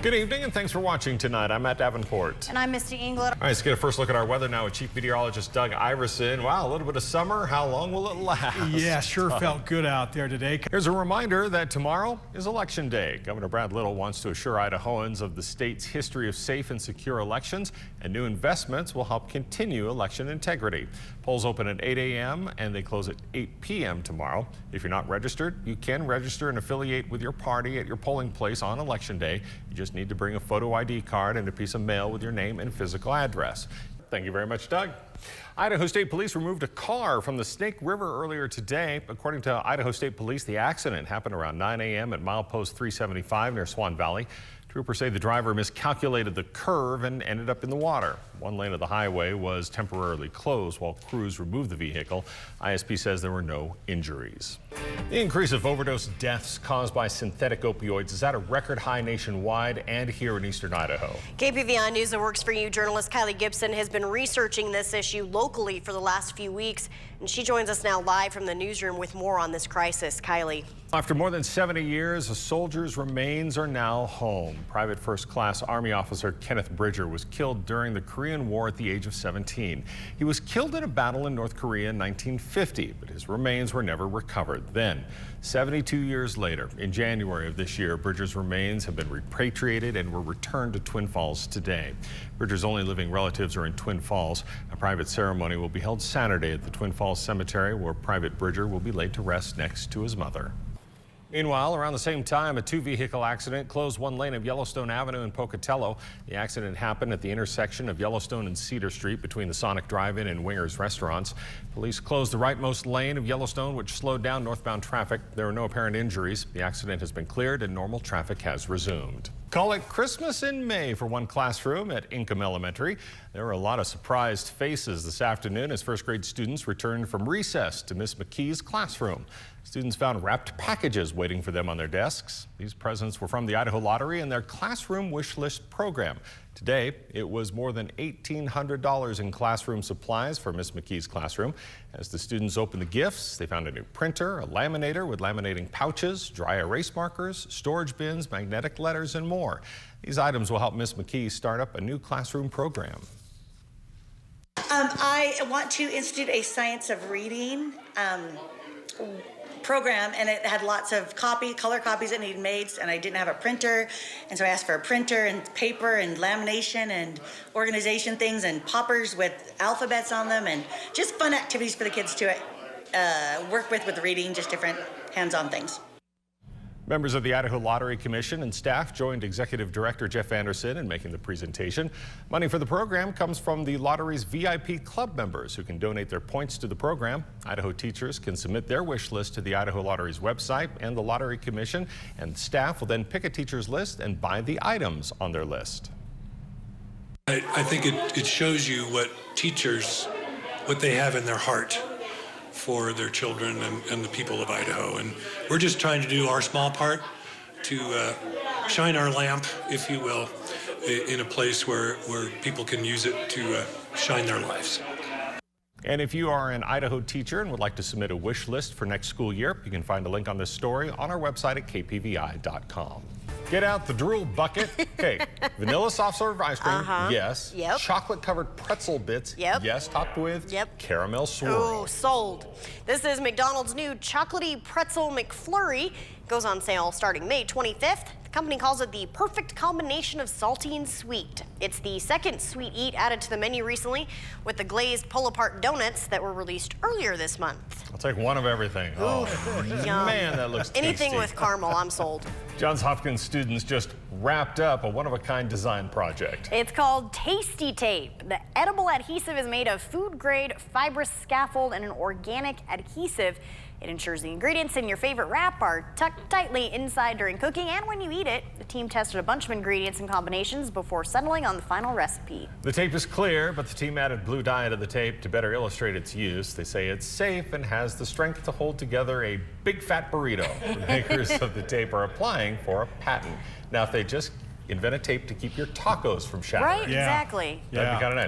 Good evening and thanks for watching tonight. I'm at Davenport. And I'm Misty England. All right, let's get a first look at our weather now with Chief Meteorologist Doug Iverson. Wow, a little bit of summer. How long will it last? Yeah, sure felt good out there today. Here's a reminder that tomorrow is Election Day. Governor Brad Little wants to assure Idahoans of the state's history of safe and secure elections, and new investments will help continue election integrity. Polls open at 8 a.m. and they close at 8 p.m. tomorrow. If you're not registered, you can register and affiliate with your party at your polling place on Election Day. You just need to bring a photo ID card and a piece of mail with your name and physical address. Thank you very much, Doug. Idaho State Police removed a car from the Snake River earlier today. According to Idaho State Police, the accident happened around 9 a.m. at milepost 375 near Swan Valley. Troopers say the driver miscalculated the curve and ended up in the water. One lane of the highway was temporarily closed while crews removed the vehicle. ISP says there were no injuries. The increase of overdose deaths caused by synthetic opioids is at a record high nationwide and here in eastern Idaho. KPVI News that works for you journalist Kylie Gibson has been researching this issue locally for the last few weeks, and she joins us now live from the newsroom with more on this crisis. Kylie. After more than 70 years, a soldier's remains are now home. Private First Class Army Officer Kenneth Bridger was killed during the Korean War at the age of 17. He was killed in a battle in North Korea in 1950, but his remains were never recovered. Then, 72 years later, in January of this year, Bridger's remains have been repatriated and were returned to Twin Falls today. Bridger's only living relatives are in Twin Falls. A private ceremony will be held Saturday at the Twin Falls Cemetery, where Private Bridger will be laid to rest next to his mother. Meanwhile, around the same time, a two-vehicle accident closed one lane of Yellowstone Avenue in Pocatello. The accident happened at the intersection of Yellowstone and Cedar Street between the Sonic Drive-In and Winger's Restaurants. Police closed the rightmost lane of Yellowstone, which slowed down northbound traffic. There were no apparent injuries. The accident has been cleared and normal traffic has resumed. Call it Christmas in May for one classroom at Ingham Elementary. There were a lot of surprised faces this afternoon as first grade students returned from recess to Miss McKee's classroom. Students found wrapped packages waiting for them on their desks. These presents were from the Idaho Lottery and their classroom wish list program. Today, it was more than $1,800 in classroom supplies for Miss McKee's classroom. As the students opened the gifts, they found a new printer, a laminator with laminating pouches, dry erase markers, storage bins, magnetic letters, and more. These items will help Miss McKee start up a new classroom program. I want to institute a science of reading program, and it had lots of color copies that needed made, and I didn't have a printer, and so I asked for a printer and paper and lamination and organization things and poppers with alphabets on them, and just fun activities for the kids to work with reading, just different hands-on things. Members of the Idaho Lottery Commission and staff joined Executive Director Jeff Anderson in making the presentation. Money for the program comes from the lottery's VIP club members who can donate their points to the program. Idaho teachers can submit their wish list to the Idaho Lottery's website and the Lottery Commission, and staff will then pick a teacher's list and buy the items on their list. I think it shows you what teachers, what they have in their heart for their children and the people of Idaho. And we're just trying to do our small part to shine our lamp, if you will, in a place where people can use it to shine their lives. And if you are an Idaho teacher and would like to submit a wish list for next school year, you can find a link on this story on our website at kpvi.com. Get out the drool bucket. Okay, vanilla soft serve ice cream, yes. Yep. Chocolate covered pretzel bits, yes. Topped with caramel swirl. Oh, sold. This is McDonald's new chocolatey pretzel McFlurry. Goes on sale starting May 25th. The company calls it the perfect combination of salty and sweet. It's the second sweet eat added to the menu recently with the glazed pull-apart donuts that were released earlier this month. I'll take one of everything. Oh, man, that looks tasty. Anything with caramel, I'm sold. Johns Hopkins students just wrapped up a one-of-a-kind design project. It's called Tasty Tape. The edible adhesive is made of food-grade fibrous scaffold and an organic adhesive. It ensures the ingredients in your favorite wrap are tucked tightly inside during cooking and when you eat it. The team tested a bunch of ingredients and combinations before settling on the final recipe. The tape is clear, but the team added blue dye to the tape to better illustrate its use. They say it's safe and has the strength to hold together a big fat burrito. The makers of the tape are applying for a patent. Now, if they just invent a tape to keep your tacos from shattering. Right, exactly. That'd be kind of nice.